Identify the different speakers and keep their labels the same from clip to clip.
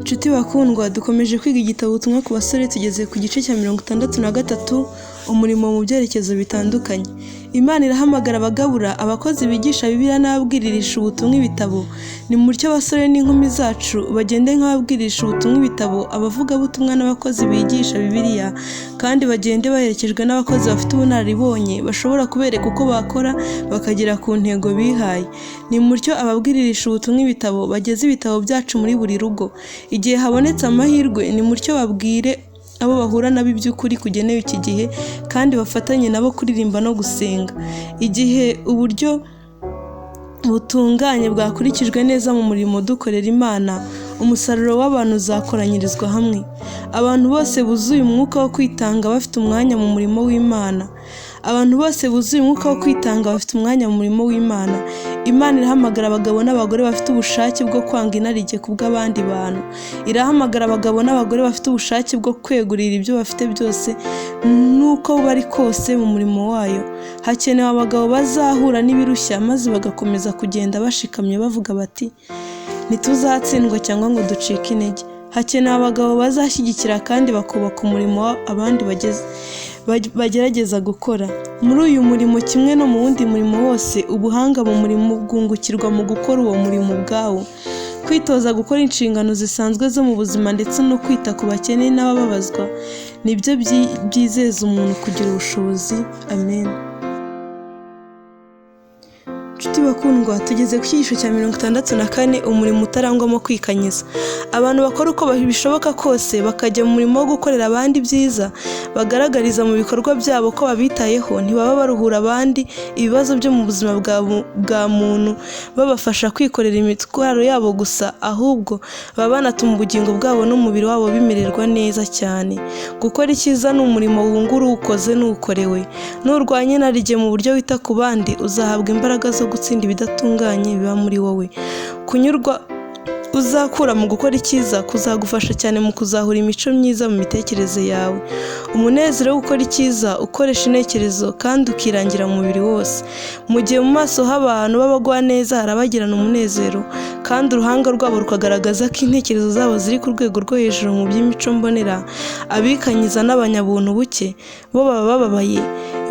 Speaker 1: Nshuti bakundwa, dukomeje kwiga igitabo ubutumwa ku basore, tugeze ku gice cya 63 umurimo mu byerekezo bitandukanye. Imana irahamagara abagabura, abakozi bigisha Bibiliya n'ababwiririsha ubutumwa ibitabo. Ni mu mutyo abasore n'inkumi zacu bagende nk'ababwiririsha ubutumwa ibitabo, abavugabutumwa n'abakozi bigisha Bibiliya, kandi bagende baherekejwe n'abakozi bafite ubunararibonye bashobora kubereka uko bakora bakagera ku ntego bihaye. Ni mu mutyo ababwiririsha ubutumwa ibitabo bageze ibitabo byacu muri buri rugo. Igihe habonetse amahirwe, ni mutyo babwire abo bahura nabo iby'ukuri kugenewe iki gihe, kandi bafatanye nabo kuririmba no gusenga. Igihe uburyo butunganye bwakurikijwe neza mu murimo dukorera Imana, umusaruro w'abantu uzakoranyirizwa hamwe. Abantu bose buzuye umwuka wo kwitanga bafite umwanya mu murimo w'Imana. Abantu bose buzuye umwuka wo kwitanga bafite umwanya mu murimo w'Imana. Imana irahamagara abagabo n'abagore bafite ubushake bwo kwanga inarijye kubw'abandi bantu. Irahamagara abagabo n'abagore bafite ubushake bwo kwegurira ibyo bafite byose nuko bari kose mu murimo wayo. Hakenewe abagabo bazahura n'ibirushya maze bagakomeza kugenda bashikamye bavuga bati ntituzatsindwa cyangwa ngo ducike intege. Hakenewe abagabo bazashyigikira kandi bakubaka umurimo abandi bagerageza gukora. Muri uyu murimo kimwe no mu wundi murimo wose, ubuhanga mu murimo bwungukirwa mu gukora uwo murimo ubwawo. Kwitoza gukora inshingano zisanzwe zo mu buzima ndetse no kwita ku bakene n'abababazwa nibyo byizeza umuntu kugira ubushobozi. Amen. Nshuti bakundwa, tugeze ku cyigisho cya 64 umurimo utarangwamo kwikanyiza. Abantu bakora uko bishoboka kose bakajya mu murimo wo gukorera abandi byiza, bagaragariza mu bikorwa byabo ko babitayeho, ntibaba baruhura abandi ibibazo byo mu buzima bwa muntu babafasha kwikorera imitwaro yabo gusa, ahubwo baba banatuma ubugingo bwabo n'umubiri wabo bimererwa neza cyane. Gukora icyiza ni umurimo wungura uwukoze n'ukorewe. Nurwanye inarijye mu buryo wita ku bandi, uzahabwa imbaraga zo gutsinda ibidatunganye biba muri wowe. Kunyurwa uzakura mu gukora icyiza kuzagufasha cyane mu kuzahura imico myiza mu mitekerereze yawe. Umunezero wo gukora icyiza ukoresha intekerezo kandi ukirangira mu mubiri wose. Mu gihe mu maso h'abantu b'abagwa neza harabagirana umunezero, kandi uruhanga rwabo rukagaragaza ko intekerezo zabo ziri ku rwego rwo hejuru mu by'imico mbonera, abikanyiza n'abanyabuntu buke bo baba bababaye,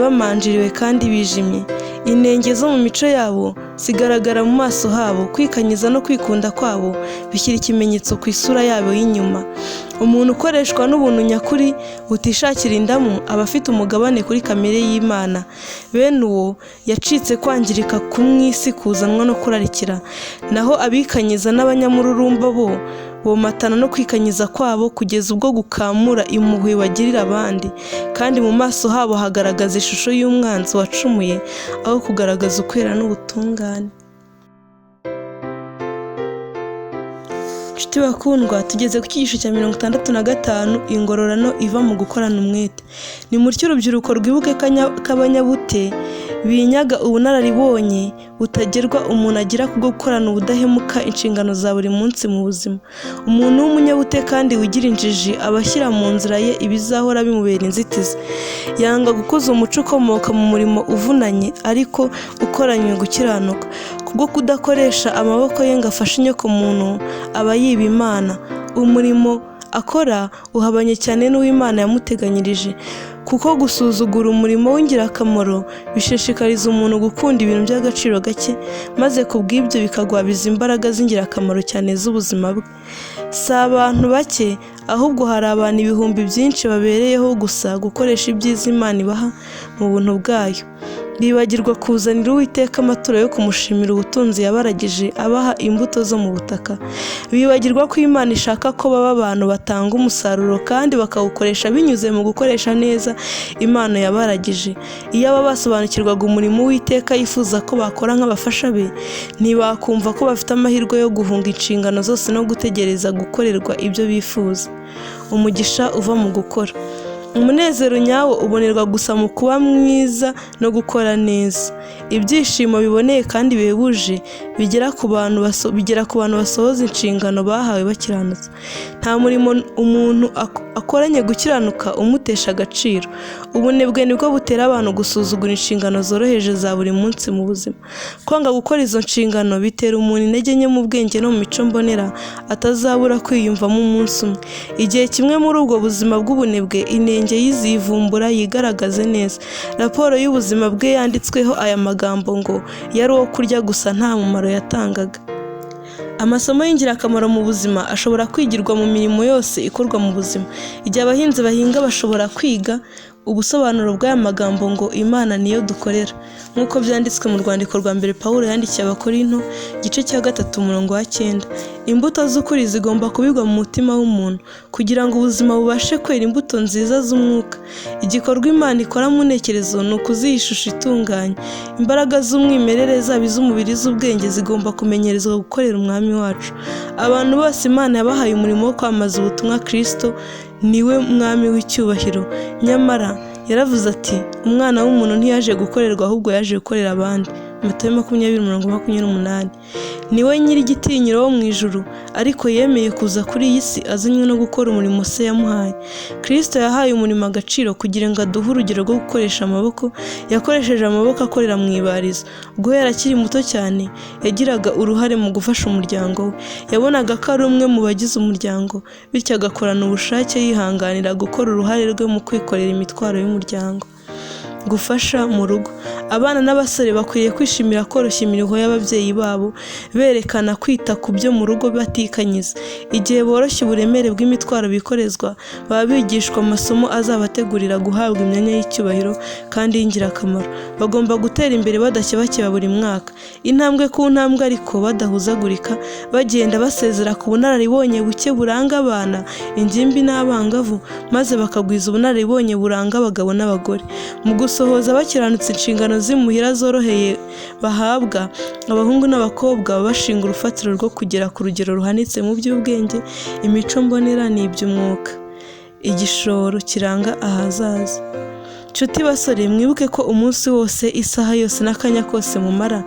Speaker 1: bamanjiriwe kandi bijimye. Inenge zo mu mico yabo zigaragara mu maso habo. Kwikanyiza no kwikunda kwabo bishyira ikimenyetso ku isura yabo y'inyuma. Umuntu ukoreshwa n'ubuntu nyakuri butishakira indamu aba afite umugabane kuri kamere y'Imana. Bene uwo yacitse kwangirika ku mwisi kuzanwa no kurarikira. Naho abikanyiza n'abanyamururumba bo bomatana no kwikanyiza kwabo kugeza ubwo gukamura impuhwe bagirira abandi, kandi mu maso habo hagaragaza ishusho y'umwanzi wacumuye aho kugaragaza ukwera n'ubutungane. Nshuti bakundwa, tugeze ku cyigisho cya 65 ingororano iva mu gukorana umwete. Ni mutyo urubyiruko rwibuke k'abanyabute binyaga ubunararibonye butagerwa umuntu agira kubwo gukorana ubudahemuka inshingano za buri munsi mu buzima. Umuntu w'umunyabute kandi wigira injiji aba ashyira mu nzira ye ibizahora bimubera inzitizi. Yanga gukuza umuco ukomoka mu murimo uvunanye ariko ukoranywe gukiranuka. Kubwo kudakoresha amaboko ye ngo afashe inyoko muntu, aba yiba Imana. Umurimo akora uhabanye cyane n'uw'Imana yamuteganyirije, kuko gusuzugura umurimo w'ingirakamaro bishishikariza umuntu gukunda ibintu by'agaciro gake, maze kubw'ibyo bikagwabiza imbaraga z'ingirakamaro cyane z'ubuzima bwe. Si abantu bake, ahubwo hari abantu ibihumbi byinshi babereyeho gusa gukoresha ibyiza Imana ibaha mu buntu bwayo. Bibagirwa kuzanira Uwiteka amaturo yo kumushimira ubutunzi yabaragije abaha imbuto zo mu butaka. Bibagirwa ko Imana ishaka ko baba abantu batanga umusaruro kandi bakawukoresha binyuze mu gukoresha neza Imana yabaragije. Iyo aba basobanukirwaga umurimo Uwiteka yifuza ko bakora nk'abafasha be, ntibakumva ko bafite amahirwe yo guhunga inshingano zose no gutegereza gukorerwa ibyo bifuza. Umugisha uva mu gukora. Umunezero nyawo ubonerwa gusa mu kuba mwiza no gukora neza. Ibyishimo biboneye kandi bihebuje bigera ku bantu basohoza inshingano bahawe bakiranutse. Nta murimo umuntu akoranye gukiranuka umutesha agaciro. Ubunebwe nibwo butera abantu gusuzugura inshingano zoroheje za buri munsi mu buzima. Kwanga gukora izo nshingano bitera umuntu intege nke mu bwenge no mu mico mbonera atazabura kwiyumvamo umunsi umwe. Igihe kimwe muri ubwo buzima bw'ubunebwe inenge yizivumbura yigaragaze neza. Raporo y'ubuzima bwe yanditsweho aya magambo ngo yari uwo kurya gusa nta mumaro yatangaga. Amasomo y'ingirakamaro mu buzima ashobora kwigirwa mu mirimo yose ikorwa mu buzima. Igihe abahinzi bahinga bashobora kwiga ubusobanuro bw'aya magambo ngo Imana niyo dukorera, nk'uko byanditswe mu rwandiko rwa mbere Pawulo yandikiye Abakorinto igice cya 3 umurongo wa 9. Imbuto z'ukuri zigomba kubigwa mu mutima w'umuntu kugira ngo ubuzima bubashe kwera imbuto nziza z'umwuka. Igikorwa Imana ikora mu ntekerezo ni ukuziha ishusho itunganye. Imbaraga z'umwimerere zaba iz'umubiri z'ubwenge zigomba kumenyerezwa gukorera Umwami wacu. Abantu bose Imana yabahaye umurimo wo kwamamaza ubutumwa Kristo niwe mwami w'icyubahiro. Nyamara yaravuze ati umwana w'umuntu ntiyaje gukorerwa ahubwo yaje gukorera abandi. Matayo 20:28. Niwe nyiri igitinyiro wo mu ijuru, ariko yemeye kuza kuri iyi si azanywe no gukora umurimo se yamuhaye. Kristo yahaye umurimo agaciro kugira ngo aduhe urugero rwo gukoresha amaboko. Yakoresheje amaboko akorera mu ibarizo. Guhera akiri muto cyane yagiraga uruhare mu gufasha umuryango we. Yabonaga ko ari umwe mu bagize umuryango, bityo agakorana ubushake yihanganira gukora uruhare rwe mu kwikorera imitwaro y'umuryango. Gufasha mu rugo. Abana n'abasore bakwiriye kwishimira koroshya imiruho y'ababyeyi babo, berekana kwita ku byo mu rugo batikanyiza. Igihe boroshya uburemere bw'imitwaro bikorezwa, baba bigishwa amasomo azabategurira guhabwa imyanya y'icyubahiro kandi y'ingirakamaro. Bagomba gutera imbere badakebakeba buri mwaka, intambwe ku ntambwe ariko badahuzagurika, bagenda basezera ku bunararibonye buke buranga abana, ingimbi n'abangavu, maze bakagwiza ubunararibonye buranga abagabo n'abagore. Mu gusohoza bakiranutse inshingano z'imuhira zoroheye bahabwa, abahungu n'abakobwa baba bashinga urufatiro rwo kugera ku rugero ruhanitse mu by'ubwenge, imico mbonera n'iby'umwuka. Igishoro kiranga ahazaza. Nshuti basore, mwibuke ko umunsi wose, isaha yose n'akanya kose mumara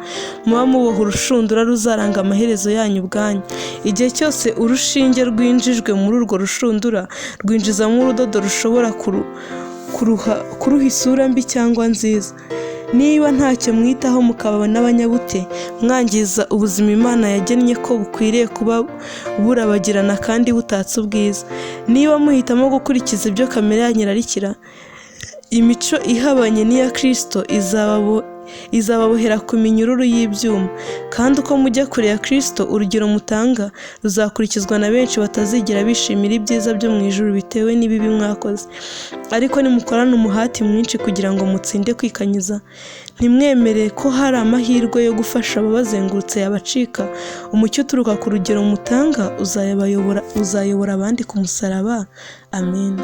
Speaker 1: muba muboha urushundura ruzaranga amaherezo yanyu ubwanyu. Igihe cyose urushinge rwinjijwe muri urwo rushundura rwinjizamo urudodo rushobora kuruha isura mbi cyangwa nziza. Niba ntacyo mwitaho mukaba n'abanyabute, mwangiza ubuzima Imana yagennye ko bukwiriye kuba burabagirana kandi butatse ubwiza. Niba muhitamo gukurikiza ibyo kamere yanyu irarikira, imico ihabanye n'iya Kristo izababohera ku minyururu y'ibyuma. Kandi uko mujya kure ya Kristo, urugero mutanga ruzakurikizwa na benshi batazigera bishimira ibyiza byo mu ijuru bitewe n'ibibi mwakoze. Ariko nimukorana umuhati mwinshi kugira ngo mutsinde kwikanyiza, ntimwemere ko hari amahirwe yo gufasha ababazengurutse yabacika. Umucyo uturuka ku rugero mutanga uzayobora abandi ku musaraba. Amen.